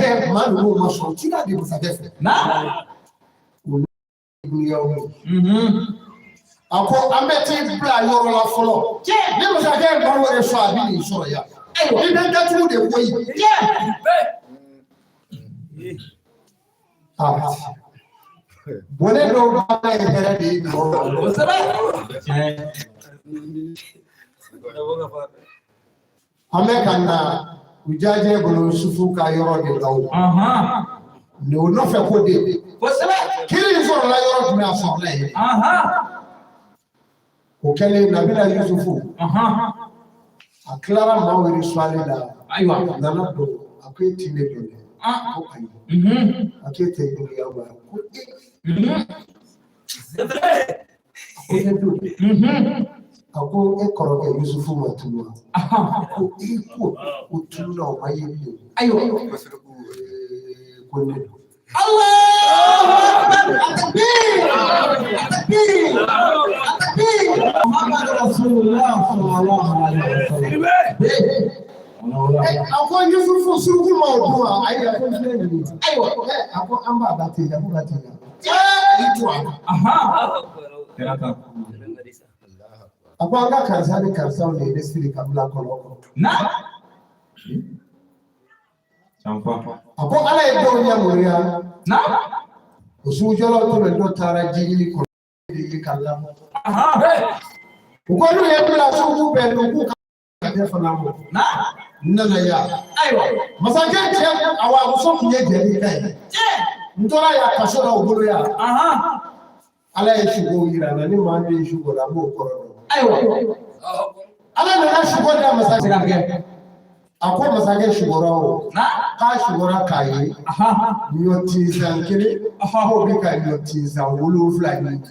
masakɛ maa ninnu ma sɔn ci ka di masakɛ fɛ. A ko an bɛ t'i bila yɔrɔ la fɔlɔ. Ni masakɛ ye baro wɛrɛ sɔrɔ a bɛ nin sɔrɔ yan. I bɛ datugu de bɔ yen. Bɔnɛ dɔw b'a ye hɛrɛ de ye an bɛ ka na u jajɛ bolo Yusufu ka yɔrɔ de la o. O nɔfɛ ko de kiri in sɔrɔla yɔrɔ jumɛn a sɔrɔla yen. O kɛlen Nabila Yusufu a tilara maaw yirisuwali la a nana don a ko e ti ne dɔn dɛ ko ayi a ko e tɛ ɲininkali wa ko a ko e kɔrɔkɛ Yusufu ma tunu wa ko e ko o tununa o ma ye bilen ko ne don. Allahu Muhammad Rasulullah sallallahu alaihi wasallam. Ako Yusufu suruku ma o dun wa ayi ko ne ni ayiwa ako an b'a da ten ko ka ten ako an ka karisa ni karisaw de ye siri kabila kɔnɔ ako ala ye dɔw ɲɛmɔgɔya o sugujɔlaw tun bɛ dɔ taara jigini kɔnɔ de ka lamɔ u ko n'u ye bila sugu bɛɛ dun k'u ka kɛ fana mɔ nana ya masakɛ cɛ awa muso tun ye jɛni ka ye n tora ya kaso la o bolo ya ala ye suguw yira na ni maa min ye sugu la a b'o kɔrɔ dɔn ala nana sugu da masakɛ a ko masakɛ sugora o k'a sugora k'a ye ɲɔ tinsan kelen k'o bɛ ka ɲɔ tinsan 7 ɲini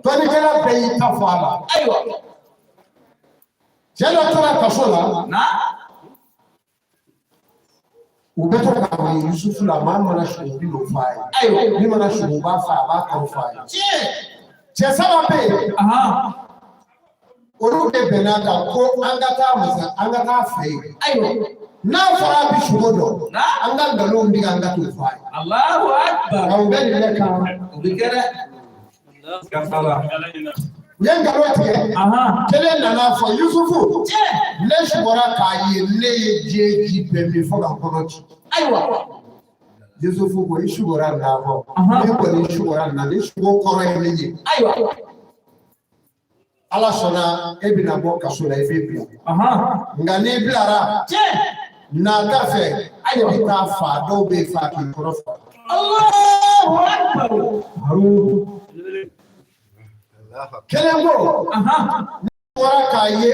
dɔnnikɛla bɛɛ y'i ta fɔ a la cɛ dɔ tora kaso la u bɛ to ka wele Yusufu la maa mana sugu bi n'o fɔ a ye ni mana sugu b'a fɔ a b'a kan fɔ a ye cɛ 3 bɛ yen olu de bɛnna kan ko an ka taa fɛ yen n'a fɔra a bɛ sugu dɔn an ka nkalonw di an ka t'o fɔ a ye Allahu Akbar u bɛ nin bɛ kan o bɛ kɛ dɛ u ye nkalon tigɛ kelen nana fɔ Yusufu ne sugora k'a ye ne ye diɲɛ ji bɛɛ min fɔ ka kɔnɔ ci Yusufu ko i sugora na fɔ ne kɔni sugora na ne sugu kɔrɔ ye ne ye ala sɔnna e bɛna bɔ kaso la i bɛ bila nka n'i bilara nata fɛ i bɛ taa fa dɔw bɛ fa k'i kɔrɔ fa Allahu Akbar kelen ko ne bɔra k'a ye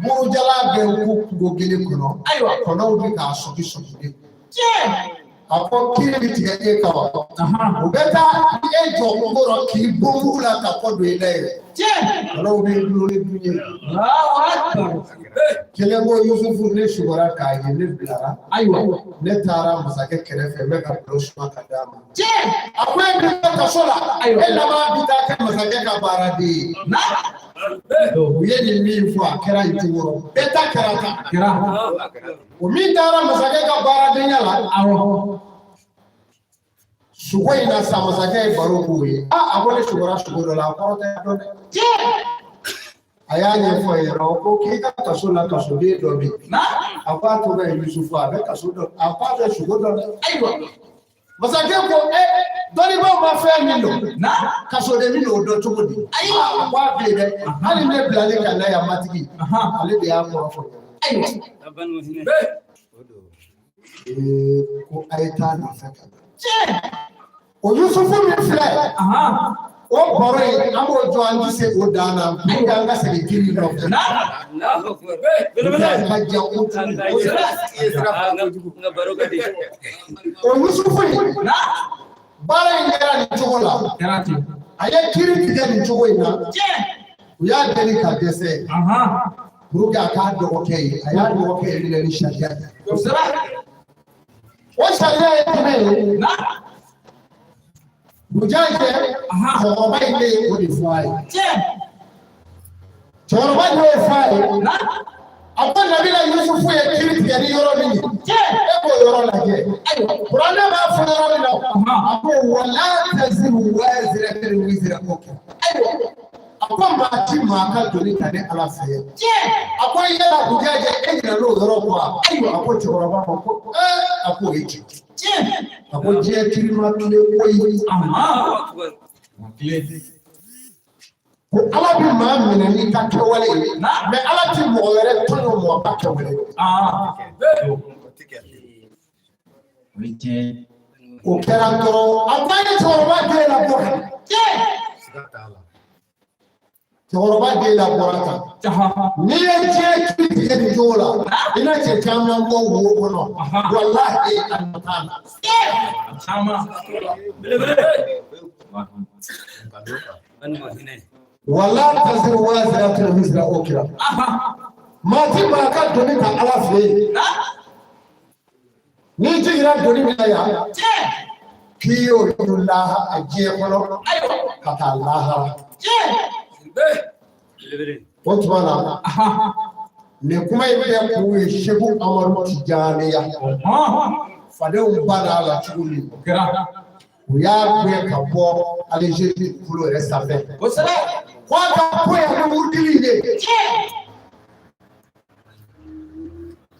burujala bɛ ko kungo kelen kɔnɔ kɔnɔw bɛ k'a sɔgi a ko kiri bɛ tigɛ e kan wa u bɛ taa e jɔ kɔrɔ k'i bɔnburu la ka kɔ don e la yɛrɛ kɔnɔw bɛ dulon ni dun ye kelen ko Yusufu ne sugora k'a ye ne bilara ne taara masakɛ kɛrɛfɛ n bɛ ka balo suma ka d'a ma a ko e bɛ taa kaso la e laban bɛ taa kɛ masakɛ ka baara de ye u ye nin min fɔ a kɛra yen cogo bɛɛ ta kɛra ta o min taara masakɛ ka baaradenya la sugo in na sa masakɛ ye baro k'o ye a ko ne sugora sugo dɔ la a kɔrɔ tɛ dɔn dɛ a y'a ɲɛfɔ ye yɛrɛ ko k'i ka kaso la kasoden dɔ bɛ yen a ko a tɔgɔ ye Yusufu a bɛ kaso dɔ a ko a bɛ sugo dɔ dɛ masakɛ ko dɔnnibaaw ma fɛn min don kasoden min y'o dɔn cogo di a ko a bɛ yen dɛ hali ne bilalen ka na yan matigi ale de y'a kɔrɔ fɔ ko a ye taa nɔfɛ ka na o Yusufu min filɛ o baro in an b'o jɔ an ti se o dan na an ka segin kiri nɔfɛ o Yusufu in baara in kɛra nin cogo la a ye kiri tigɛ nin cogo in na u y'a deli ka dɛsɛ pour que a k'a dɔgɔkɛ ye a y'a dɔgɔkɛ ye minɛ ni sariya ye o sariya ye jumɛn ye Bujajɛ cɛkɔrɔba in de ye o de fɔ a ye cɛkɔrɔba de y'o fɔ a ye a ko Nabila Yusufu ye kiri tigɛ ni yɔrɔ min ye e b'o yɔrɔ lajɛ kuranɛ b'a fɔ yɔrɔ min na a ko wala taziru waziratun wizra ukhra a ko maa ti maa ka joli ta ni Ala fɛ a ko yala Kujaajɛ e ɲinɛ n'o yɔrɔ kɔ a ko cɛkɔrɔba ma ko a ko o ye tiɲɛ a ko diɲɛ kirima tile koyi ko Ala bɛ maa minɛ n'i ka kɛwale ye mais Ala ti mɔgɔ wɛrɛ tɔɲɔ mɔgɔ ka kɛwale o kɛra dɔrɔn a ko an ye cɛkɔrɔba den labɔ cɛkɔrɔba den labɔra tan n'i ye diɲɛ kiri tigɛ nin cogo la i na cɛ caman bɔ wo kɔnɔ walahi a nata la wala taziru waziratun wizra ukhra maa ti maa ka doni ta Ala fɛ yen n'i jiginna doni min na yan k'i y'o yɔrɔ laha a diɲɛ kɔnɔ ka taa lahara o tuma na nin kuma in bɛ kun ye Seku Amadu Tijaniya fadenw banna a la cogo min u y'a gɛn ka bɔ Alijeri kolo yɛrɛ sanfɛ ko a ka bɔ yan ni wurudili ye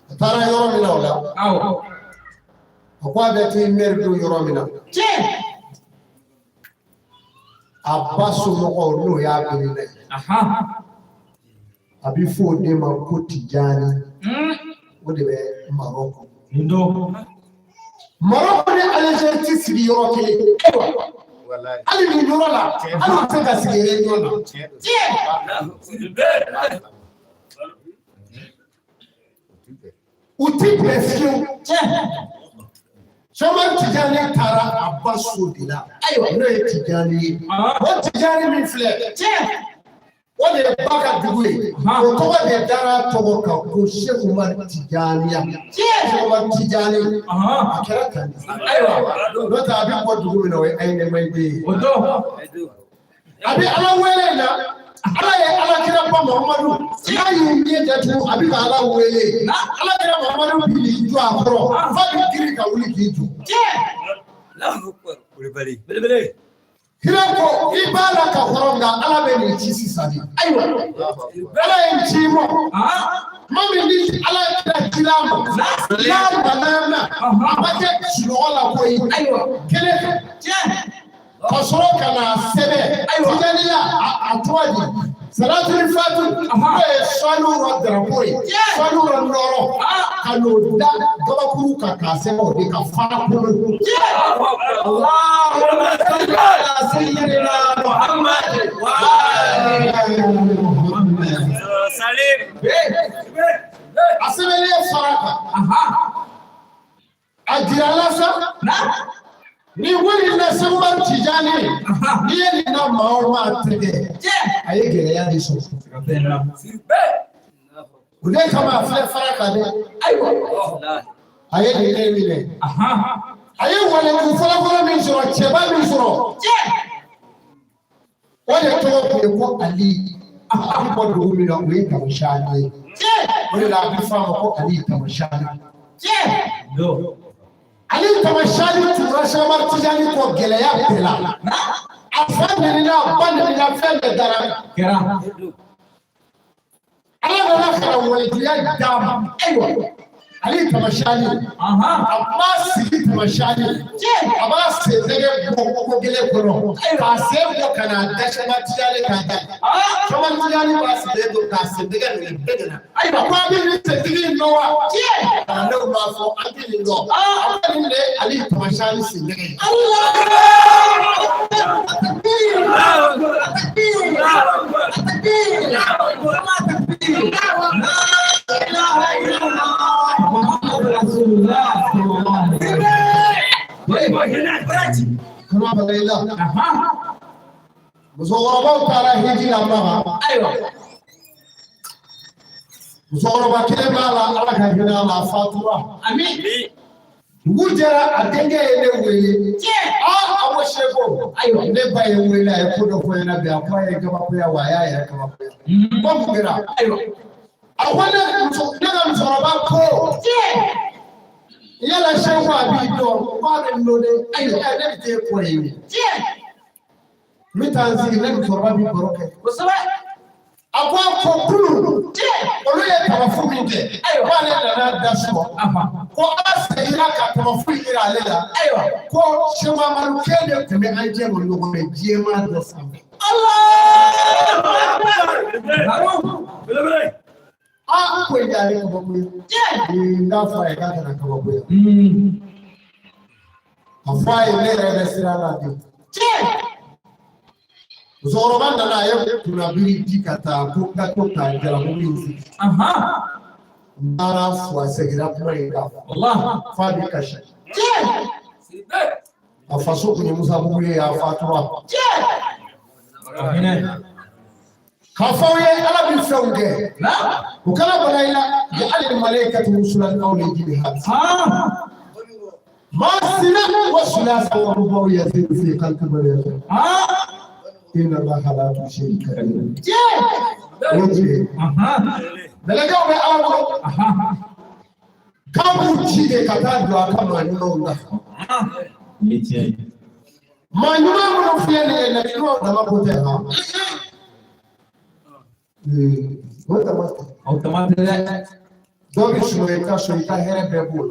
a taara yɔrɔ min na o la a ko a bɛ t'i mɛri don yɔrɔ min na a ba somɔgɔw n'o y'a biri a bɛ fɔ o de ma ko Tijani o de bɛ Marɔku Marɔku ni Alijeri ti sigi yɔrɔ kelen hali nin yɔrɔ la hali u tɛ ka sigi yen yɔrɔ la u ti bɛn fiyewu Cheikh Tijani taara a ba so de la n'o ye Tijani ye o Tijani min filɛ o de ye ba ka dugu ye o tɔgɔ de dara tɔgɔ kan ko Cheikh Umar Tijaniya Cheikh Umar Tijani a kɛra kan n'o tɛ a bɛ bɔ dugu min na o ye Ayinɛmayibe ye a bɛ Ala wele na Ala ye Alakira ba Muhamadu n'a y'u ɲɛ datugu a bɛ ka Ala wele Alakira Muhamadu b'i jɔ a kɔrɔ f'a bɛ girin ka wuli k'i jɔ Hira ko i b'a la ka hɔrɔn nka Ala bɛ nin ci sisan de ayiwa Ala ye n ci ma tuma min ni Ala kira dira a ma n'a banana a ma kɛ sunɔgɔ la koyi ayiwa kelen ka sɔrɔ ka na sɛbɛn Tijaniya a tɔgɔ di Salatul Fatu n'o ye sɔliw ka darapo ye sɔliw ka nɔrɔ ka n'o da gabakuru kan k'a sɛbɛn o de ka fara kolo Allahumma salli ala sayyidina Muhammad wa ali Muhammad salim a sɛbɛnlen fara kan a jirala sa ni wuli na Cheikh Umar Tijani ni ye nin na maa o maa tigɛ a ye gɛlɛya de sɔrɔ o de kama a filɛ fara kan dɛ ayiwa a ye nin de minɛ a ye waleku fɔlɔfɔlɔ min sɔrɔ cɛba min sɔrɔ o de tɔgɔ tun ye ko Ali a bɛ bɔ dugu min na o ye Tamasani ye o de la a bɛ fɔ a ma ko Ali Tamasani Ali Tamasani tun ka Cheikh Umar Tijani kɔ gɛlɛya bɛɛ la a fa nenina ba nenina fɛn bɛɛ dara kɛra Ala nana ka na walejuya d'a ma ayiwa Ali Tamasani a b'a sigi Tamasani a b'a sen dɛgɛ bɔ ko kelen kɔnɔ k'a sen bɔ ka na da Cheikh Umar Tijani kan da Cheikh Umar Tijani b'a sen bɔ k'a sen dɛgɛ minɛ bɛɛ de la ayiwa ko an bɛ nin sentigi in dɔn wa kalandenw b'a fɔ an tɛ nin dɔn an bɛ nin de Ali Tamasani sen dɛgɛ ye. Musokɔrɔbaw taara hiji la Maga ayiwa musokɔrɔba kelen b'a la Ala ka hinɛ a la a fatura amin dugu jɛra a denkɛ ye ne wele a ko Seko ayiwa ne ba ye wele a ye ko dɔ fɔ ɲɛna bi a ko a ye kabakoya wa a y'a yɛrɛ kabakoya ko mun kɛra ayiwa I wanted to never about cold. Yellow shower be done, father no day, and I never take for you. Mittens in them for Rabbi Broken. I want for blue. Only a powerful meeting. I want that's what. For us, the Iraq of free Ira. For Shema Maluka to me, I tell you, the German or something. Ah, we are in that's why I can't come up with. A fire later, Zoroban and I have to be Dicata, cook that cook and music. Nara was a great Allah, Fabi Kasha. A Faso Musabuya Fatua. Kafaye ala bi fewge na ko kala balaila ya alil malaikatu rusulan qawli jihad ma sina wa sulasa wa rubu yazid fi qalbi maryam inna allaha la tushrika bihi oje dalaga be awo kamu jide kata do akama ni no yeti ma nyuma mo fiye ne na ko da mabote ha automaticamente dove sono here bebul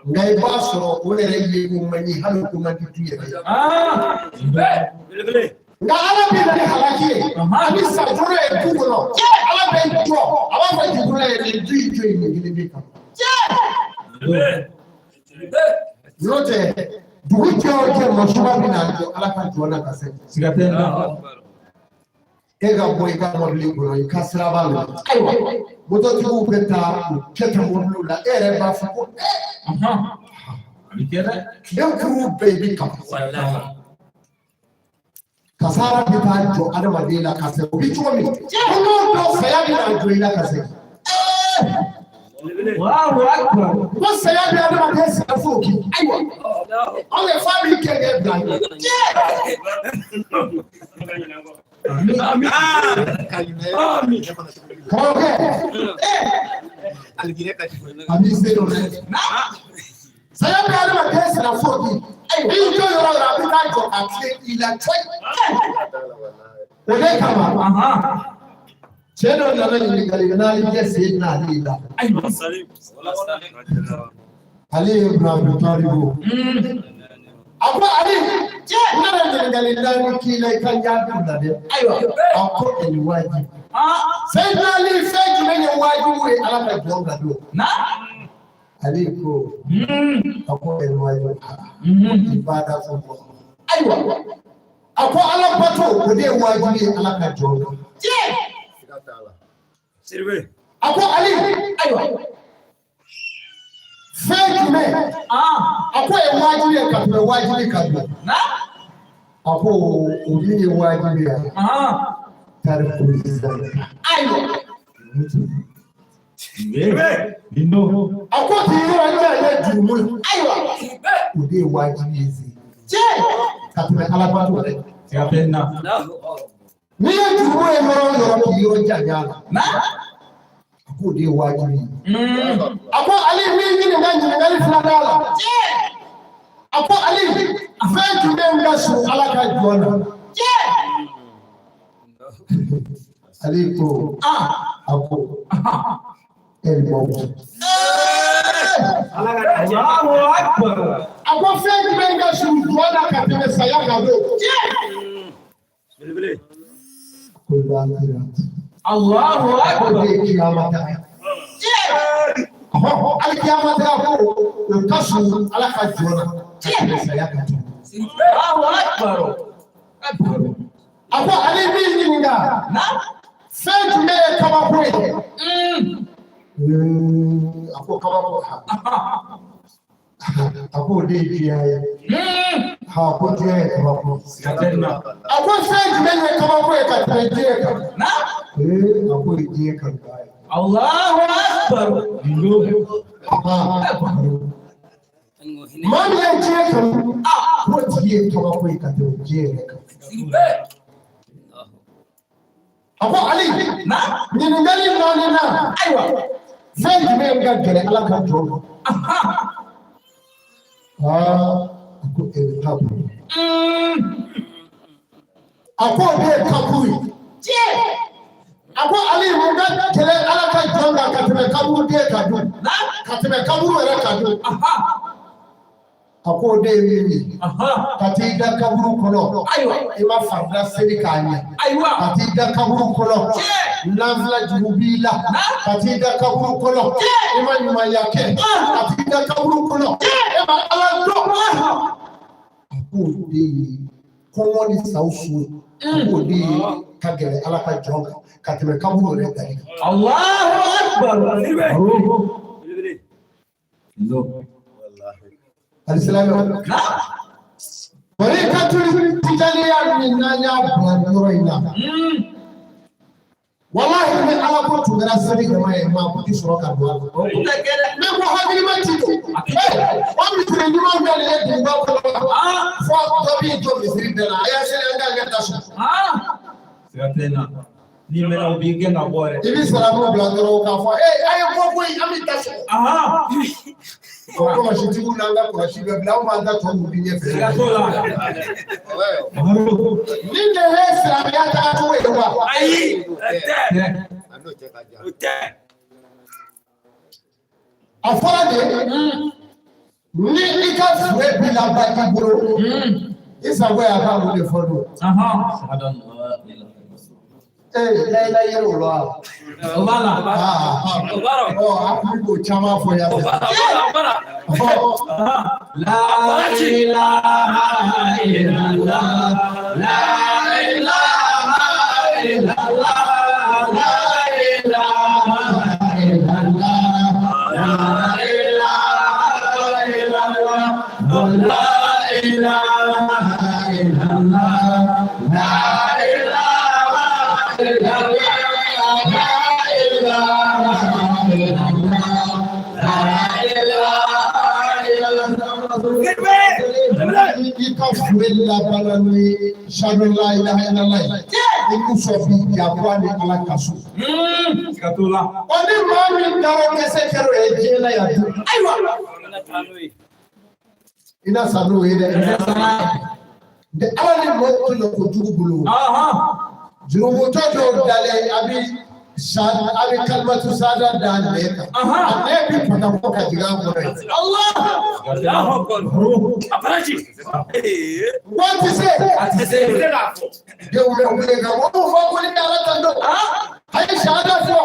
ngai baso ole regi ko mani halu ko mani tiye nga ala bi da halaki ani sa juro e kugo ala be jo ala be juro e ju ni gidi ka yote duko ke mo shuba bina ala ka jona ka se sigatenda ega boy ga modli ko no kasra ba aywa moto ti ko beta kete modlu la ere ba fa ko abikera dem ku baby ka wallahi kasara bita jo ada wadela kase bi to mi ko do sayabi na jo ila kase Allahu akbar ko sayabi ada ma kase afuki aywa on the family ke get blind saya berada pada dasar foki. Ini tu orang rapi tak jauh akhir ilakai. Oleh kerana, cendol dalam ini kali kenali dia sedna ila. Ali Ibrahim Taribu. Apa Ali? Mana dengan dalam kila ikan jatuh tadi? Ayo, aku ini wajib. Saya Ali saya cuma yang wajib alam berjuang dulu. Nah, Ali ko, aku ini wajib. Ibadah semua. Ayo, aku alam betul. Dia wajib alam berjuang. Sirve. Aku Ali. Ayo. Fake me. Aku yang wajib kabel. Nah. Aku uji wajib ya. Tarik tulisan. Ayo. Indo. Aku tidak ada jumul. Ayo. Uji wajib isi. Kata apa tu? Siapa nak? Ni jumul yang orang kiro jaga. Nah. Aku dia wajib. Aku alih ni dengan Islam. Aku alih. Fake me ngasu alaka juana. Aliko. Aku. Elbow. Allahu Akbar. Aku fake me ngasu juana katene saya gado. Bele. Allahu Akbar. Kiamat. Al-kiamat aku kasu alaka juana. Saya gado. Allahu Akbar. Apa ali ni ninga? Na? Fake me kama kweli. Aku kama kwa. Aku dia ya. Aku dia kama kwa. Aku fake me kama kweli katika dia. Na? Aku dia kama. Allahu Akbar. Mami ya dia kama. Aku dia kama kweli katika dia. Abu Ali, Ningali Nana, Iowa. Send me and get a lot of trouble. Abu Kabui. Abu Ali Muga, Kele Alaka Jonga, Katakabu, Katakabu, Katakabu. Apo de mimi katida kaburu kolo ima farda serikanya katida kaburu kolo navla jubila katida kaburu kolo ima nyuma yake katida kaburu kolo ima alando apo de komoni sausu apo de kagere alaka jonga katime kaburu re dali Allahu akbar Al-Islam. Bari katuli tijaniya minanya bulandoina. Wallahi min ala ko tugara sabi jama'a ma ko isro ka do. Me ko hadiri mati. O mi tire ni ma ngale e ba ko. Fo to bi to mi siri dela. Ya sele anga ngata so. Sigatena. Ni me na bi genga bore. Ibi salamu bulandoro ka fo. Ayo ko ko ami taso. Como se diz nanga ko si be bla ma da to mu binye fe ni de hesa ya ta to e wa ayi afara de ni ika fwe bi la ba ki bro isa we aka mu de fodo Laila yero lo. Obala. Obara. Oh, apu chama fo ya. Obara. La ilaha illallah. La ilaha illallah. La ilaha illallah. La ilaha illallah. La ilaha illallah. La ina sanu ida de ala ni mo to lo ko jugulu jurumu to dale abi kalmatu sada dan leka abi pada ko ka jiga ko Allah Allahu akbar aparaji what is it de ule ga wo ko ni ala tando hay sada fo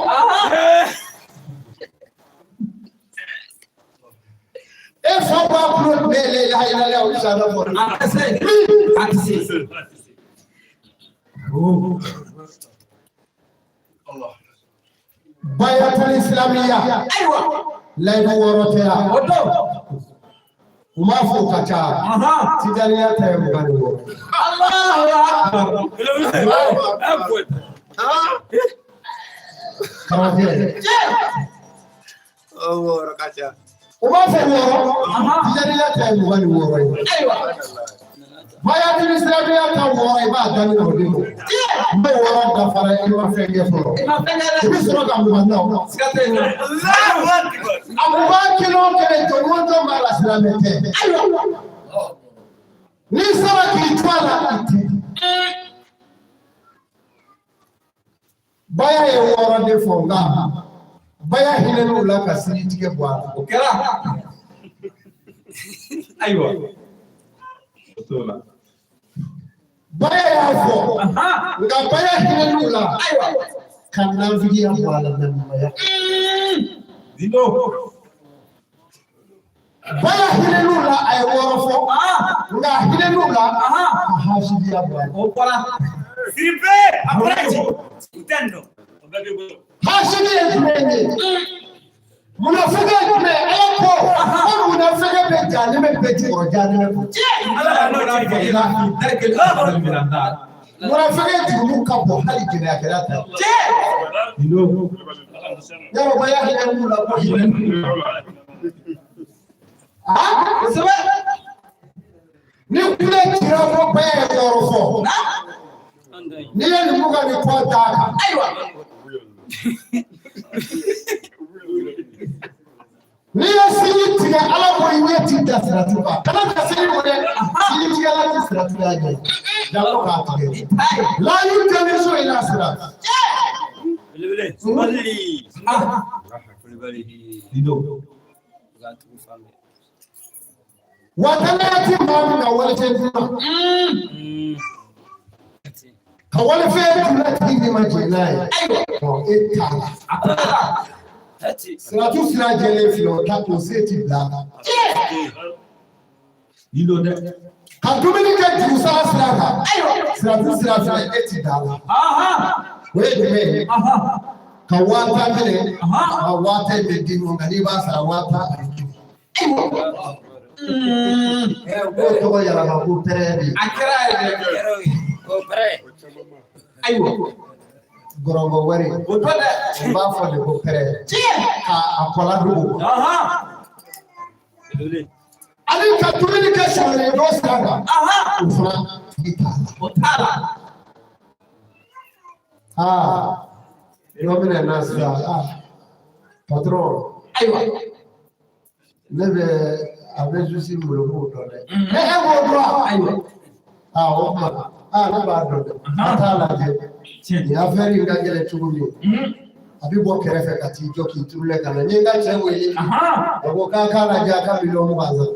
e fo ba pro bele la ila la o sada fo akse Allah Bayatul Islamiyya aywa laifu worotea odo umafu kacha tijaniya tayo gani wo Allahu akbar karaje oh rakacha umafu woro tijaniya tayo gani wo aywa Bayatul Islamiyya tayo wo ba gani wo dimo mbe woro da fara ima fenge foro ibi soro ga mu na sikatenya Allahu akbar abubakar kele to wonto mala islamete ni sara ki twala iti baya ye woro de fonga baya hilenu la kasiri tike bwa okera aywa tola baya yafo nga baya hilenu la aywa kana vidia wala na ya dino baya hilenu la ay worofo nga hilenu la hashidia wala opala siripe abraji utendo hashidia tumenye munafika tume ayo munafika bejani mebeji orojani mebeji ala munafika tumuka bo hali kina yakata ndio yao baya hilenu la bo sebe ni kule kirafo baya yorofo Niye ni muga ni kwa taka. Aywa. Niye sini tiga ala ko niye tinda siratuba. Kana ka sini mo de sini tiga ala ti siratuba ya. Dalo ka tige. La yu tele so ila sirat. Bele. Somali. Dido. Gantu family. Watalati mami na wale tenzima. Ka wale fe tulati ni majinai. Aywa. Etala. Siratu sira jele filo ta ko seti blaka. Dido de. Ka Dominica Jerusalem sira. Aywa. Siratu sira filo eti dala. Wait a minute. Ka wata mene. Ka wata de dino ngani ba sa wata. Aywa. Ko yara ma ko tere. Akira ko pare. Aywa. Gorongo wari. Otoda. Ba fo de ko tere. Ka akola dugo. Dole. Ali ka communication le do sira. Ufra. Otala. Yomina nasira. Patron. Aywa. Lebe avec juste le mot donné. Wo droit. Aywa. Oma. Ne ba do. Atala je. Ni affaire yi ga gele chuguli. Abi bo kerefe kati joki turule kana. Nyinga chewe. Ko ka na ja ka bilo mu baza.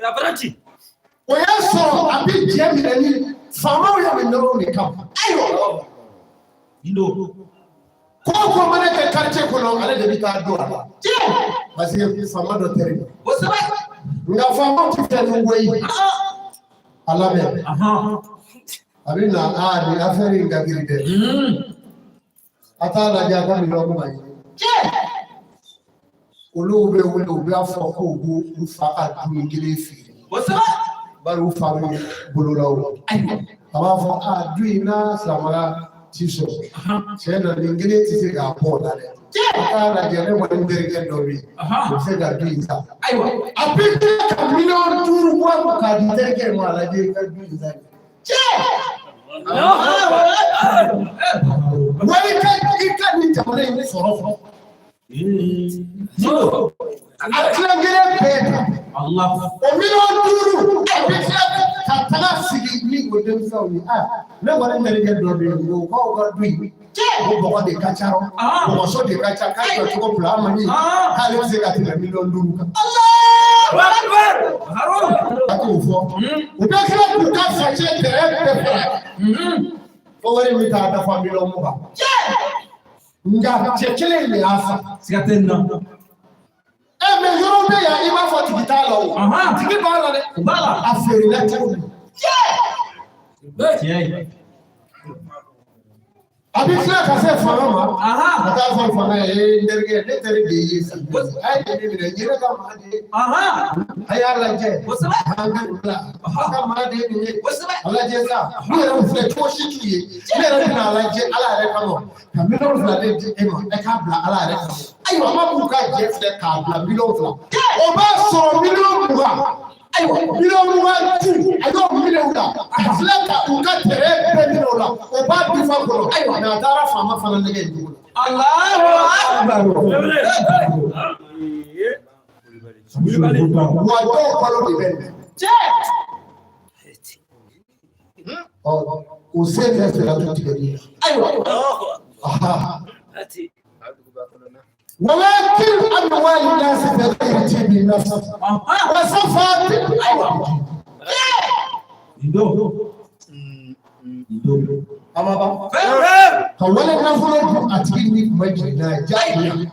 Abaranti. Oya so abi je mi ni fama ya mi no ni kam. Aywa. Dido. Ko mana ke quartier ko no ale de bi ta do ala. Parce que fama do tere. O sabe? Nga fama ti te no wey. Ala be. Abi na ni affaire nga giride. Ata na ja ka mi lo mo yi. Olu afọ ko ogu ufa adu ngire fi. O sabe? Bari ufa mi bololawo. Aba fọ adu ina samara tiso. Se na ngire ti se ga po la le. Ata na je ne mo ngire ke do wi. Se ga du ita. Aywa. Abi ka million turu ko ka di te ke mo ala je ka du ita. Wali ka ni tamale ni soro. Dido. Atlangere peta. Allah. O million turu. Ka tana sigi ni o dem sa ni. Le wala ngere ke do bi o ko du. O bo de kacharo. O so de kacha ka to pla mani. Ka le se ka tena million turu ka. Allah. Akbar. Harun. Ako fo. O da kra ku ka fa che tere pe. O wale mi ta da fa million mu ba. Nga chekele ni asa. Sikatenna. Me yoro be ya ima fo tikita lo. Tiki ba la de. Bala. Aferi la te. Tiens. Abi fla ka se fama. Ata fo fama nderge de tere de yesa. Ai de ni ne nyira ka ma de. Aya la je. Wosaba. Hanga ka ma de ni. Wosaba. Ala je sa. Ni ra fle to shi tuye. Ni ra na ala je ala re ka mo. Ka mi ro fla de e mo e ka bla ala re ka mo. Ayo ma bu ka je fle ka bla mi ro fla. O ba so mi ro bu ha. Ayo mi ro bu ha tu. Ayo mi ro da. Fle ka u ka tere pe mi ro la. O ba bi fa ko. Ayo na dara fama fana nege ndugu. Allahu Akbar. Wajo kwalo de bende. O se ne se la tuti gani. Aywa. ولكن أموال الناس بغير طيب النفس وصفات أما با كولا نفلو أتيني مجنا جاي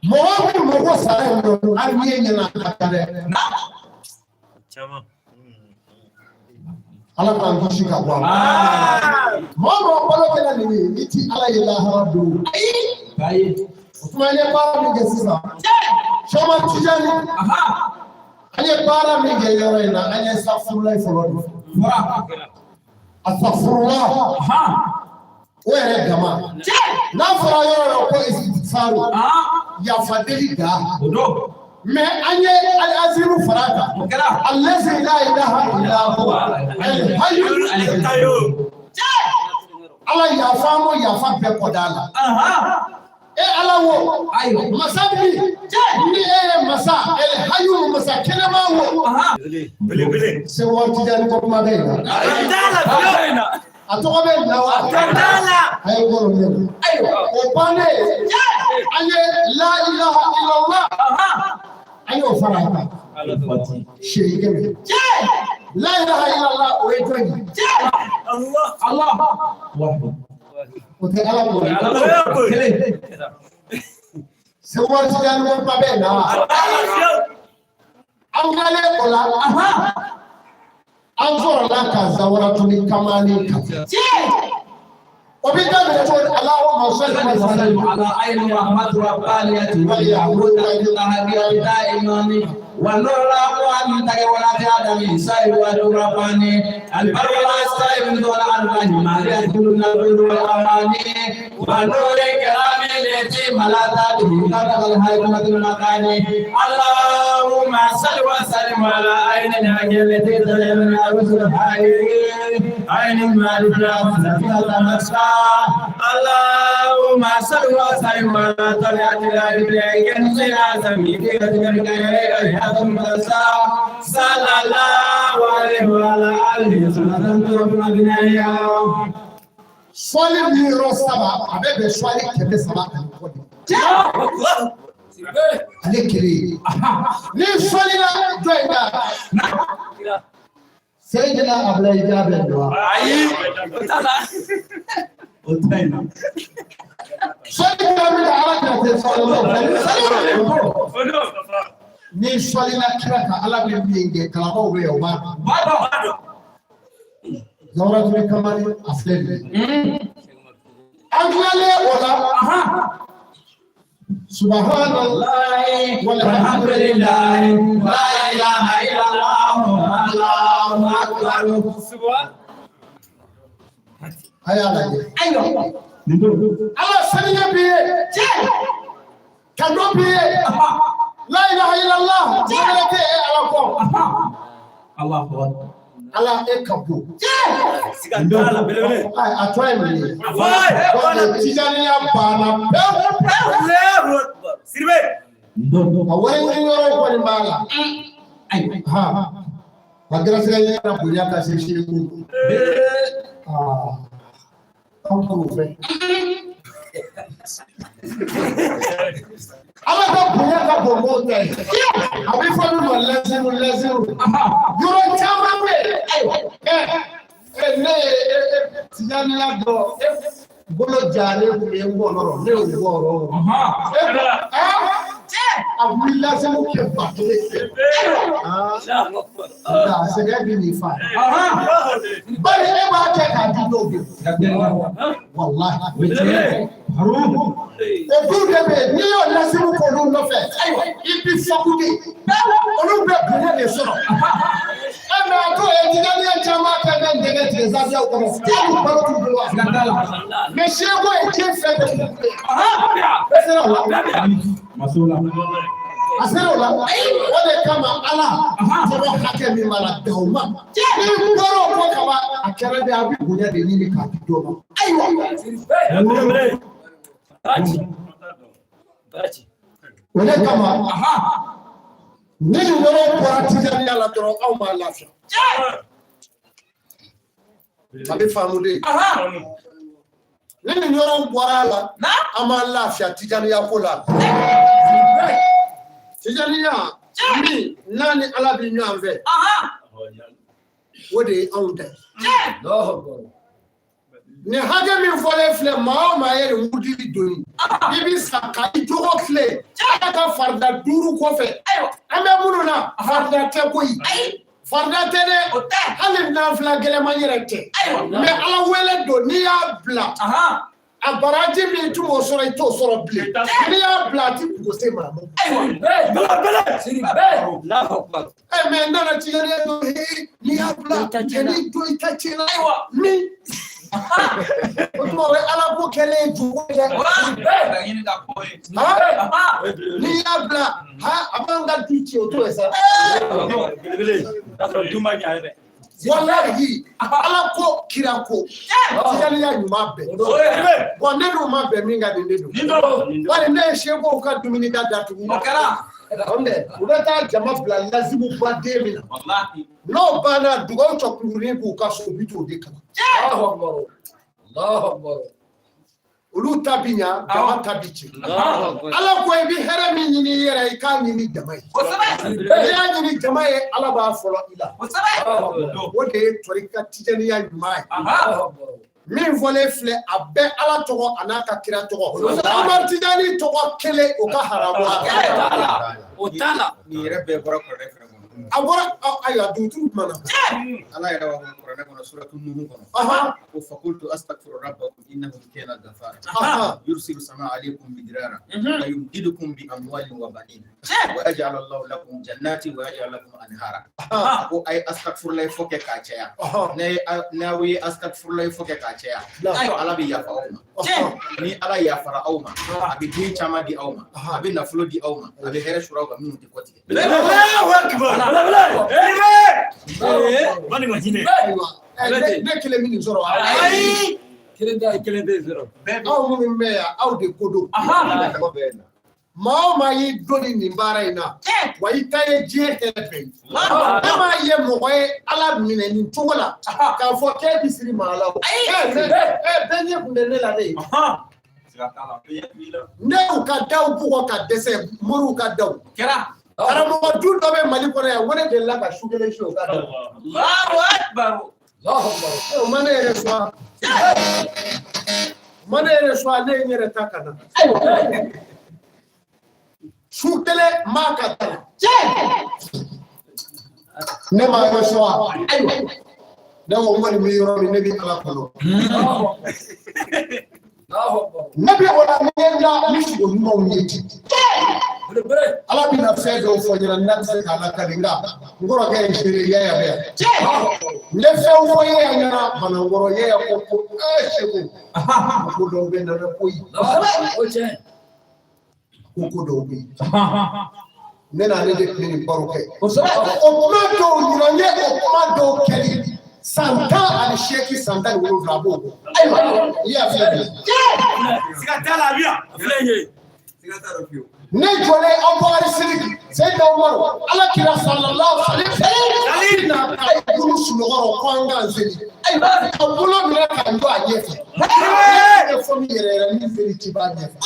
موافق موافق سارة أرمي ينا كذا ala kan kushi ka bwa mo polo kala ni iti ala ila haradu ai usmane para mi ge sisa shoma tijani ale para mi ge yore na ale safurullah folo astaghfirullah were gama na fara yoro ko istighfaru ya fadeli da mais an ye al-azimu farata allazi la ilaha illa huwa al-hayyu ala yafa mo yafa bɛɛ kɔda la ala wo masa bi ni masa al-hayyu masa kɛnɛma wo se waati jani ko kuma bɛ na a tɔgɔ bɛ lawa a ye wɔrɔ min o bannen an ye la ilaha illallah an y'o fara a kan seegin kɛmɛ la ilaha illallah o ye jɔn ye Allah o tɛ ala ko kelen se waati jani ko kuma bɛ na an nalen o la an sɔrɔla ka zawaratuli kamani kan وبالتالي تقول اللهم صل وسلم على عين رحمة ربانية واليعود والهدي دائما والنور الأقوى ولا تعدم سيد والرباني البر والأستاذ من دون الأرض ما يدخلون البر والأماني والنور الكرام التي ملاذ به قدر الحكمة المكاني اللهم صل وسلم على عين الحي التي تدعمنا رسل الحي عين المالك التي اللهم صل وسلم على طلعة الأنبياء كنز العزم في ذلك الحياة المدرسة صلى الله عليه وعلى آله وسلم ربنا بنا صلي بيرو سبا أبي بشوالي كبي سبا عليك لي صلي لا جوينا سيدنا أبلا إجابة الدعاء وتاينا صلي من عرفنا صلى الله عليه وسلم ni swali la kiraka ala bimbinge kalabo we oma zawra tuli kamani afleli anglale wala subhanallahi walhamdulillahi la ilaha illallah allahu akbar subhan ayala ayo ala saniya biye kando biye la ilaha illallah jabelete alako Allah akbar Allah ekabu sigandala belele ay atwaye mini afay tijaniya bana Allahu akbar sirbe ndo awai ngoro ko ni bala ay ha madrasa ya bunya ka seshi ku como fe ala ka bunya ka bombo te abi fonu mo leziru yoro chama we ne tijani la do bolo jale ku le ngoro ne o ngoro abu leziru ke ba da se ga bi ni fa bari e ba ke ka di do bi wallahi Ogun debe ni o lasimu ko lu no fe ibi fokude olu be bune le soro e ma to e diga ni chama ka ben dege trezazia ko no ti ko tu do wa me shego e ke fe de esera la masula asera la o de kama ala so hake mi mala dauma ni goro ko kama akere de abi bunya de ni ka do ma aiwa Bachi. Wale kama ni ngoro kwa tijani ala toro au ma lafiya. Abi famude. Ni ngoro kwa la ama lafiya tijani ya kola. Tijani ya mi nani ala bi nyanve. Wode aunde. Ni hage min fole fle ma yere mudiri doni bibi saka ijogo fle aka farda duru ko fe ambe mununa farda te koyi farda te de halim na fla gele ma yere te me ala wele do ni ya bla abaraji mi tu mo soro ito soro ble ni ya bla ti ko se ma mo bele siri be la hokba me ndana ti yere do ni ya bla ni do ita ti mi O tuma ala ko kɛlen jugu dɛ. N'i y'a bila a b'an ka du ci o t'o ye sa. Wallahi ala ko kira ko tigaliya ɲuman bɛɛ. Bon ne n'o ma bɛn min ka di ne don. Bari ne ye seko ka dumuni da datugu. O bɛ taa jama bila lazimu ba den min na. N'o banna dugawu cɔkurunin b'u ka so u bi t'o de kama. Olu ta bi ɲa jama ta bi ci. Ala ko i bi hɛrɛ min ɲini i yɛrɛ i k'a ɲini jama ye. N'i y'a ɲini jama ye ala b'a fɔlɔ i la. O de ye tɔrika tijaniya ɲuman ye. Min fɔlen filɛ a bɛɛ ala tɔgɔ a n'a ka kira tɔgɔ. Amadu Tijani tɔgɔ kelen o ka haramu. O t'a la. Nin yɛrɛ bɛɛ bɔra kuranɛ fɛnɛ kɔnɔ. A bɔra ayiwa dugutigi kumana. Ala yɛrɛ b'a fɔ kuranɛ kɔnɔ suratu Nuhu kɔnɔ. Ko fakultu astaghfiru rabbakum innahu kana ghafara. Yursilu samaa alaykum midrara wa yumdidukum bi amwalin wa banin wa yaj'alu Allahu lakum jannatin wa yaj'alu lakum anhara. Ko ay astaghfirullah fo kɛ k'a caya. N'a ye astaghfirullah fo kɛ k'a caya. Ala bɛ yafa aw ma. Ni ala yafara aw ma a bɛ den caman di aw ma a bɛ nafolo di aw ma a bɛ hɛrɛ sɔrɔ aw ka minnu tɛ kɔ tigɛ. Ne kelen min sɔrɔ kelen tɛ sɔrɔ aw minnu bɛ yan aw de ko don maa o maa y'i doni nin baara in na wa i ta ye diɲɛ hɛrɛ bɛɛ ye ne m'a ye mɔgɔ ye ala minɛ nin cogo la k'a fɔ k'e bɛ siri maa la o bɛɛ ɲɛ kun bɛ ne la de ne y'u ka daw bugɔ ka dɛsɛ moriw ka daw karamɔgɔ du dɔ bɛ Mali kɔnɔ yan ko ne delila ka su kelen su o ka daw o ma ne yɛrɛ sɔn ne ye n yɛrɛ ta ka na su kelen maa ka da ne ma yɔrɔ sɔn ne ko n kɔni bɛ yɔrɔ min ne bɛ ala kɔnɔ ne bɛ o la ne la ni sogo ɲumanw ye ten ala bɛna fɛn dɔw fɔ ɲɛna n'a tɛ se k'a lakali nka n kɔrɔkɛ ye seere yaya bɛ yan ne fɛn fɔ yaya ɲɛna banakɔrɔ yaya ko seko ko dɔw bɛ na ko yi ko dɔw bɛ yen ne n'ale de tun bɛ nin baro kɛ o kuma dɔw ɲinan n ye o kuma dɔw kɛli san 18 san 17 b'o bɔ ayiwa i y'a filɛ bi siga t'a la bi yan filɛ ye siga t'a la fiyewu ne jɔlen Abubakar Sidiki Seydina Umaru ala kira sallallahu alaihi wasallam na ka bulu sunɔgɔ ko an ka seli ayiwa ka bolo minɛ ka jɔ a ɲɛfɛ ne fɔ min yɛrɛ min seli ci b'a ɲɛfɛ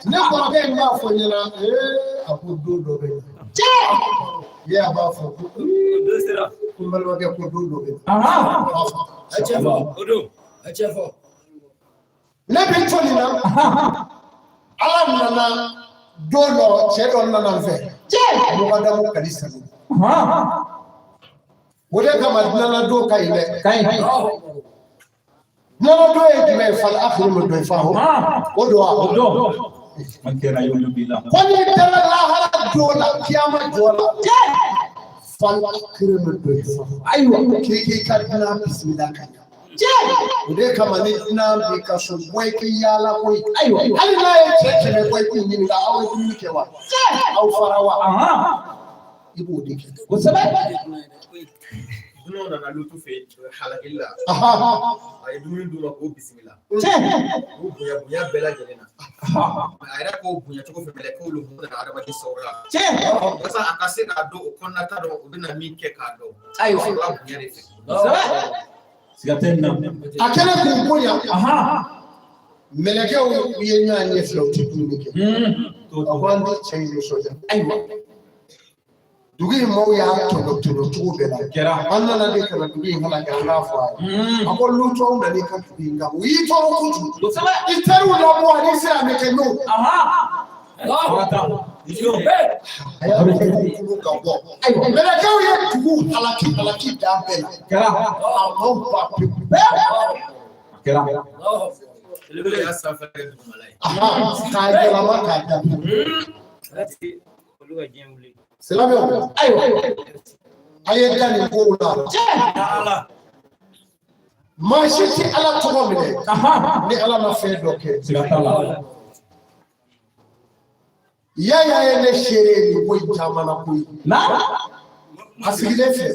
ne kɔrɔkɛ in b'a fɔ ɲɛna a ko don dɔ bɛ yen a b'a fɔ ko n balimakɛ ko don dɔ bɛ yen ne bɛ to nin na ala nana don dɔ cɛ dɔ nana n fɛ mɔgɔdamu kadi sanu o de kama nana don ka ɲi dɛ nana don ye jumɛn ye fali akhiru min don fa o don wa o don ko ni dala lahara don la kiyama jɔ la fali akhiru min don fa ayiwa k'i ka kana bisimila ka ɲa o de kama ni n'a b'i ka so bɔ i k'i yaala koyi ayiwa hali n'a ye cɛ kɛmɛ bɔ i k'i ɲininka aw ye dumuni kɛ wa aw fara wa i b'o de kɛ kosɛbɛ Dunɔnɔ nana lutu fɛ halakili la a ye dumuni d'u ma k'o bisimila k'o bonya bɛɛ lajɛlen na a yɛrɛ k'o bonya cogo fɛ mɛlɛkɛw le nana adamaden sɔrɔ la walasa a ka se k'a dɔn o kɔnɔnata dɔn u bɛna min kɛ k'a dɔn ayiwa a bonya de fɛ siga tɛ na a kɛra k'u bonya mɛlɛkɛw ye ɲɔgɔn ɲɛ fila u tɛ dumuni kɛ a ko an tɛ cɛ in nisɔndiya ayiwa dugu in maaw y'a tɔnɔ cogo bɛɛ la an nana de kana dugu in halaki an k'a fɔ a ye a ko lutɔw nana i ka dugu in kan u y'i tɔɔrɔ kojugu i teriw labɔ ani se a bɛ kɛ n'o Melekaw ye tugu halaki da bɛɛ la. Kɛra. Maaw ba pewu. Kɛra. Belebele y'a sanfɛ kɛ dugumala ye. K'a yɛlɛma k'a daminɛ. Olu ka diɲɛ wuli. Silamɛw, ayiwa, a ye da nin kow la. Maa si tɛ Ala tɔgɔ minɛ ni Ala ma fɛn dɔ kɛ. Siga t'a la. Yaya ye ne seere nin ko in caman na koyi. A sigilen fɛ.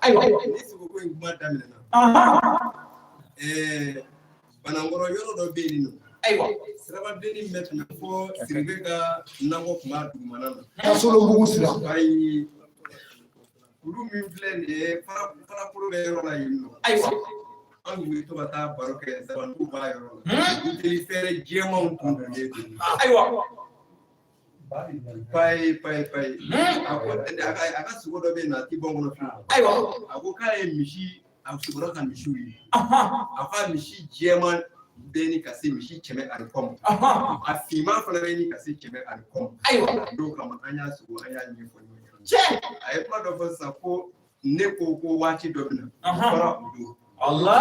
Ayiwa. Ni sogo ko in kuma daminɛna. Banankɔrɔ yɔrɔ dɔ bɛ yen nɔ. Ayiwa. Sirabadenni bɛ tɛmɛ fɔ Sidibe ka nakɔ kuma dugumana na. Ka Solonbugu sira. Ayi. Olu min filɛ nin ye farakolo bɛ yɔrɔ la yen nɔ. Ayiwa. An kun bɛ to ka taa baro kɛ Zabandugu b'a yɔrɔ la. Buteli fɛrɛ jɛmanw tun donnen don. Ayiwa. Payi. A ka sogo dɔ bɛ yen nɔ a ti bɔ n kɔnɔ fiyewu. Ayiwa. A ko k'a ye misi a sogora ka misiw ye. A ka misi jɛman bɛ ni ka se misi kɛmɛ ani kɔ ma. A finman fana bɛ ni ka se kɛmɛ ani kɔ ma. Ayiwa. N'o kama an y'a sogo an y'a ɲɛfɔ ɲɔgɔn ye. A ye kuma dɔ fɔ sisan ko ne ko waati dɔ bɛ na. Fara o don. Allah.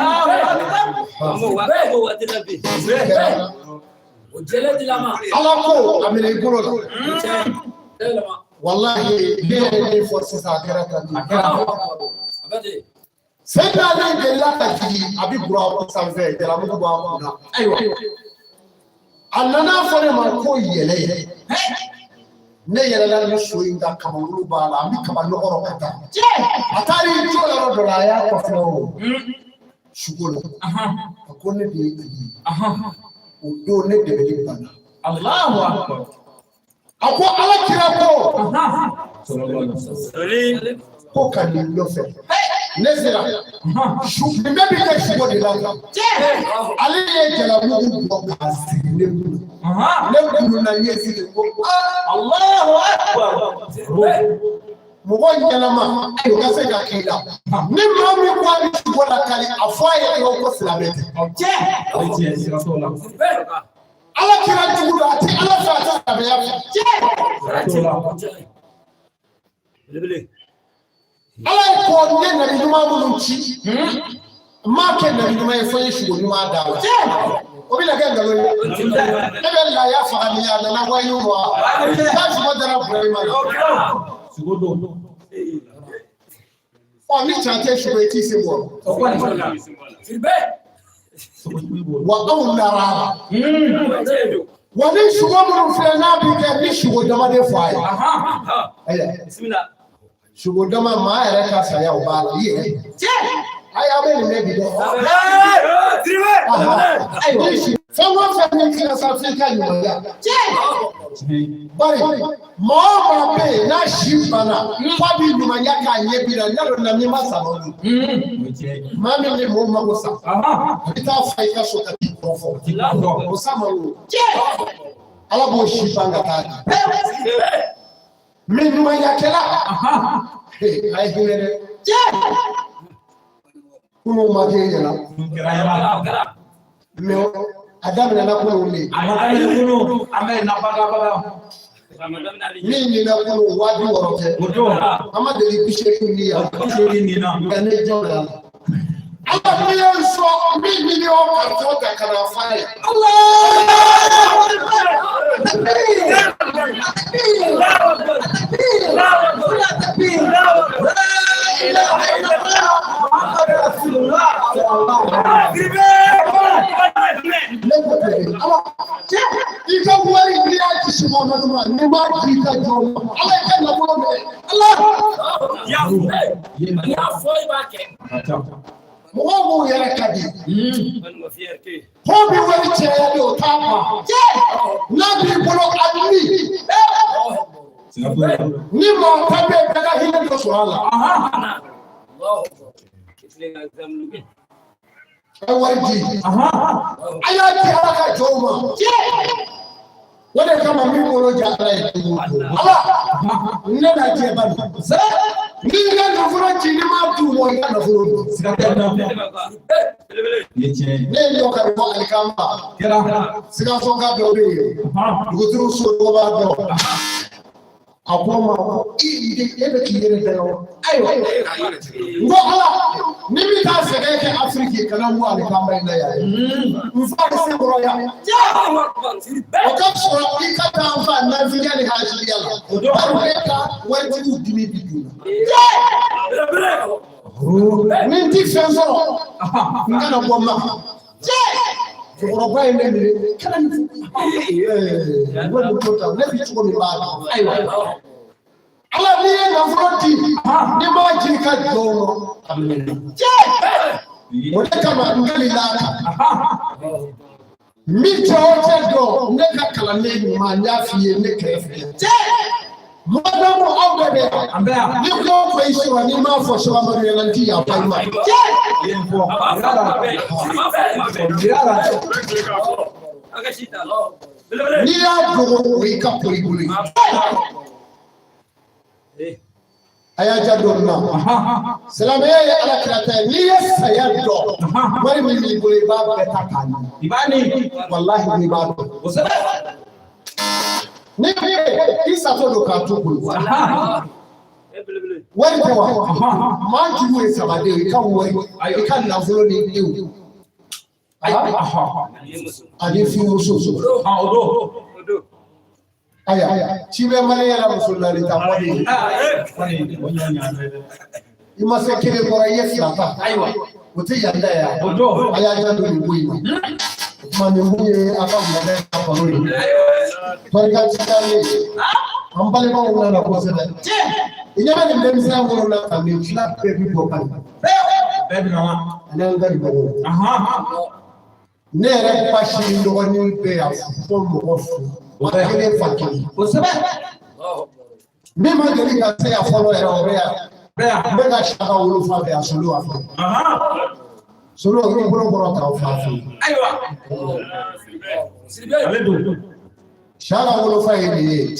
Ala ko a minɛ i bolo la. Wallahi ne yɛrɛ ye fɔ sisan a kɛra tan de. Sɛbɛn ale delila ka jigin a bɛ bura sanfɛ jalamugu b'a kunna. Ayiwa. A nana fɔ ne ma ko yɛlɛ. Ne yɛlɛla ni so in ka kabakuru b'a la, an bɛ kaba nɔgɔrɔ ka taa. A taara i jɔ yɔrɔ dɔ la, a y'a kɔfɛ o. Sugo la. A ko ne de ye kiri. O don ne dɛmɛli banna. Alahu akbar. A ko Ala kira ko. Ko ka nin nɔfɛ. Ne sera. Nin bɛɛ bi kɛ sugo de la. Ale ye jalamugu bɔ k'a sigi ne bolo. Ne bolo na ɲɛsigi ko Alahu akbar. Mɔgɔ ɲɛnama o ka se ka k'i la. Ni maa min ko a bɛ sugo la kari a fɔ a ye dɔrɔn ko silamɛ tɛ. Ala kira jugu don a tɛ Ala fɛ a tɛ silamɛya fɛ. Ala ye ko ne nabi ɲuman minnu ci n m'a kɛ nabi ɲuman ye fo n ye sugo ɲuman d'a la. O bɛna kɛ nkalon ye. Ne bɛ laaya faga ni a nana wayiw ma. N'a sugo dara Burama la. Sugo don. Ni can tɛ sugo ye t'i se bɔ. Wa anw lara. Wa ni sugo minnu filɛ n'a bɛ kɛ ni sugo damaden fɔ a ye. Sugo dama maa yɛrɛ ka saya o b'a la i yɛrɛ. Ayi a bɛ nin bɛɛ bi dɛ. Ayiwa fɛn o fɛn min kɛra sa f'i ka ɲumanya. Bari maa o maa bɛ yen n'a si banna f'a b'i ɲumanya k'a ɲɛ bi la yalɔ na min ma sa o don. Maa min bɛ mɔgɔw mago sa a bɛ taa fa i ka so ka t'i kɔrɔfɔ o sa ma o. Ala b'o si ban ka taa di. Min ɲumankɛla a ye hinɛ dɛ. Kunun ma kɛ ɲɛna mais a daminɛna kunun de. An bɛ nabaga. Min nina kunun 60 tɛ. An ma deli bi seegin ni yan. Nka ne jɔn la. Ala min ye sɔn min miliyɔn kartɔn ta ka na f'a ye. I ka wari n'i y'a kisi Muhamadu ma n'i m'a di i ka jɔn ma Ala i ka nafolo minɛ. Y'a fɔ i b'a kɛ. Mɔgɔw b'u yɛrɛ ka di. Ko bɛ wari cɛya de o t'a ban. N'a b'i bolo a ni. Ni maa ta bɛ bɛɛ ka hinɛ dɔ sɔrɔ a la. A wari di. A y'a di Ala ka jɔnw ma. O de kama min bolo ja Ala ye. Ala ne na jɛ bani. Ninga na fura chini ma tu mo ya na fura. Ne yo ka mo alikamba. Sika songa dori. Guturu so ko ba do. Akoma ide ebe kiyere dayo. Ayo. Ngo ala nimi ta sege ke Afrika kana mo alikamba ina ya. Mfa se bro ya. Okapsura ikata mfa na vijana haji yala. Arweka wetu udimi bidu. Minti fenso. Ngana bomma. Oroba ene kana ni. Wewe mtoto na vitu kwa mibado. Aiwa. Ala ni na froti. Ni maji ka dono. Wale kama ngali laka. Mito otedo neka kala neni manyafi ne krefe. Madamu awgade ni ko ko iswa ni ma fo so ma re lanti ya pa ma. Ni ya go we ka poliguli. Aya jadonna. Salame ya ala krata ni ya sayado. Wari mi bule baba betakani. Ibani wallahi ni baba. Ni isa to do ka to bulu. Wari ko ma ji we sabade ka wari ka na fulo ni ewu. Ani fi muso. Odo. Aya chibe mane ya musulani ta wadi. Ima se kire bora yes la ta. Aiwa. Muti yanda ya. Odo. Aya jando ni buima. Mane muye aka mane ka parori. Barka chikale. Ambale ba una na ko sebe. Inyama ni ndemsa ngono na kami flat baby bokan. Baby na. Ana ngari bawo. Nere pashi ndo wani pe ya fo mo ofu. Wakile fakiri. Usebe. Mema gari ka se ya follow era orea. Mbega shaka ulu fa be asulu afa. Sulu ru boro ta ofa afa. Aiwa. Aledo. Shaka ulu fa ile.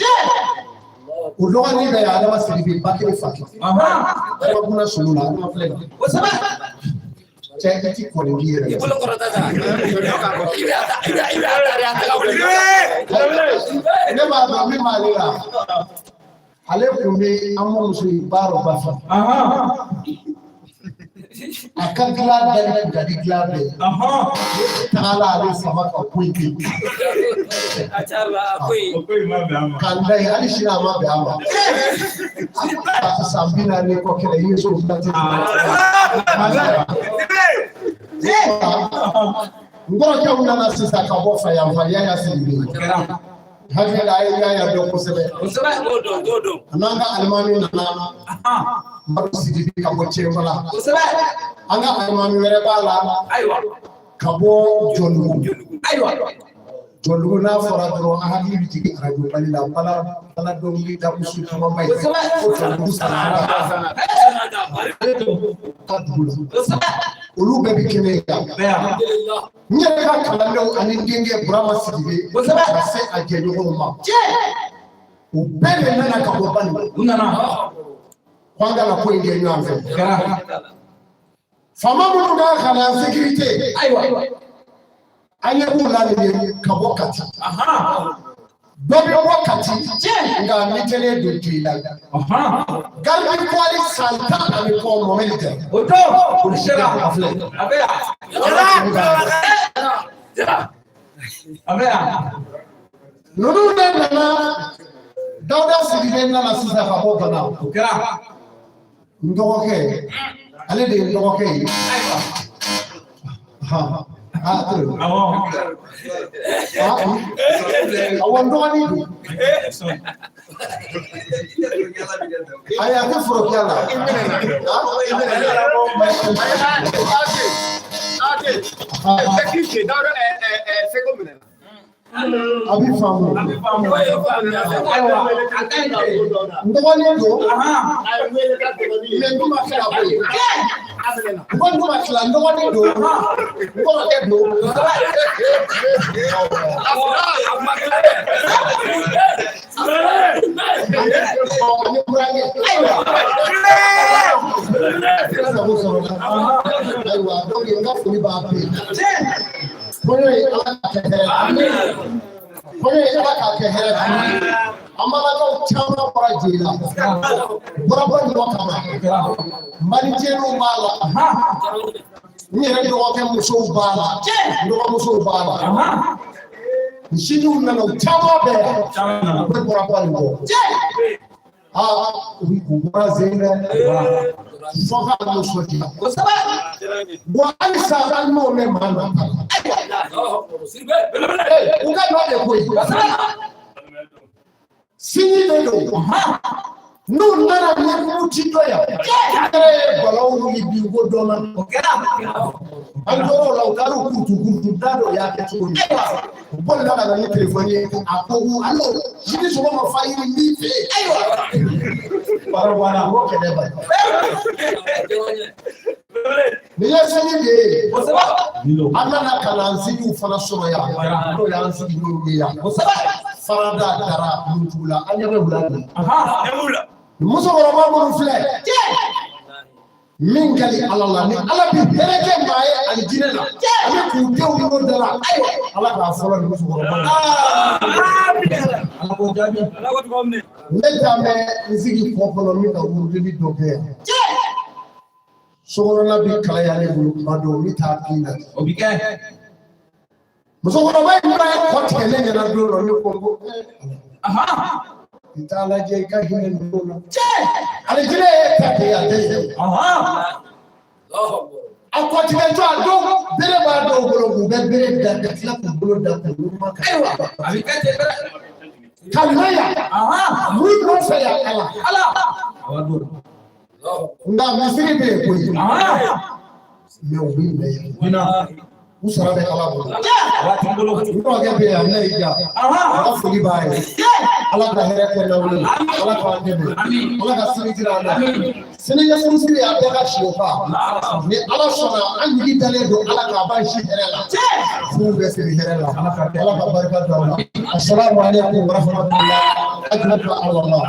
Ulo ni be ya adama siribi bakile fakiri. Kwa kuna sulu na na fle. Usebe. Cek cek kolongier. Ibu korota dah. Ini baru kami malah. Ale kumi amu musuh baru bafa. Akan kelar dari kelar deh. Tala ada sama kau kuih. Acara kuih. Kandai hari sinama berama. Sambina ni kau kira ini sudah. Ngoro kwa una na sisa kabofa ya mfanya ya silibi. Hadi la ya do kusebe. Kusebe godo. Ananga almami na mbaru silibi kaboche wala. Kusebe. Anga almami were bala. Aiwa. Kabo jonu. Aiwa. Jonu na fora dro ahadi bitigi arabu balila bala do ngi da usu kama mai. Kusebe. Jonu sana. Kusebe. Olu bɛ bi kɛnɛ ya. N yɛrɛ ka kalandenw ani denkɛ Burama Sidibe ka se a jɛɲɔgɔnw ma. U bɛɛ de nana ka bɔ Bani. U nana. K'an ka na ko in kɛ ɲɔgɔn fɛ. Faama minnu ka kalan sécurité. Ayiwa. An ye mun ladege ka bɔ Kati. Dɔ bɛ bɔ Kati. Nka ni kɛnɛ don tile la. Garbi kwali san 10 ani kɔ mɔmɛli tɛ. O don policier a filɛ. A bɛ yan. A bɛ yan. Ninnu de nana Dawuda Sidibe nana sisan ka bɔ Bana. O kɛra n dɔgɔkɛ ale de ye n dɔgɔkɛ ye. Awɔ. Awɔ n dɔgɔnin don. Ayi a tɛ forokiya la. A bɛ faamu. Ayiwa n dɔgɔnin don. Mais n ma se ka bɔ yen. N ko n ma tila n dɔgɔnin don. N kɔrɔkɛ don. Ayiwa. sabu sɔrɔ ayiwa donc n ka foli b'a bɛɛ kɔɲɔ ye ala ka kɛ hɛrɛ kɔɲɔ ye ala ka kɛ hɛrɛ an balakaw caman bɔra jeli la bɔra bɔ ɲɔgɔn kama malijɛniw b'a la n yɛrɛ dɔgɔkɛ musow b'a la n dɔgɔmusow b'a la misidiw nana u caman bɛɛ u bɛ bɔra bɔ nin bɔ u bɔra zenɛ fɔ ka nisɔndiya wa halisa an n'o mɛn maa na u ka dɔ de koyi sini de don n'u nana ni muti dɔ yan kɛra ye balaw wuli bi ko dɔ la an tora o la u taara u kurutu da dɔ y'a kɛ cogo min u bolila ka na ni telefɔni ye a ko alo sini sɔgɔma fa yiri min fɛ ayiwa baara o kɛlɛ ba nin ye sini de ye an nana kalan siniw fana sɔrɔ yan n'o y'an sigi n'o ye yan farada dara mutugu la an ɲɛ bɛ wula de musokɔrɔba minnu filɛ min ka di ala la ni ala bi hɛrɛ kɛ maa ye ani jinɛ la ani k'u denw ɲɔgɔn da la ala k'a fɔlɔ ni musokɔrɔba ne ta mɛ n sigi kɔ kɔnɔ min ka wurudili dɔ kɛ yan sokɔnɔna bi kalaya ne bolo kuma dɔw ne t'a bin na o bi kɛ musokɔrɔba in b'a kɔ tigɛ ne ɲɛna don dɔ ne ko n ko i t'a lajɛ i ka hinɛ ninnu na ale jinɛ ye ta kɛ a tɛ ye a kɔtigɛjɔ a don bere b'a dɔw bolo k'u bɛ bere da ka tila k'u bolo da k'u ɲuman kan a bɛ kɛ ten ka na yan mun nɔfɛ yan ala nka misiri bɛ yen koyi mɛ u b'i mɛn yan u sara bɛ ala bolo n dɔgɔkɛ bɛ yan ne y'i ja ala foli b'a ye ala ka hɛrɛ kɛ n'aw ye ala k'an dɛmɛ ala ka sini jira an na sini ɲɛsigi a bɛɛ ka si o kan ni ala sɔnna an jigi dalen don ala k'a ban si hɛrɛ la furu bɛ siri hɛrɛ la ala ka barika don aw la asalamu aleykum wa rahmatulah ajurata ala ma.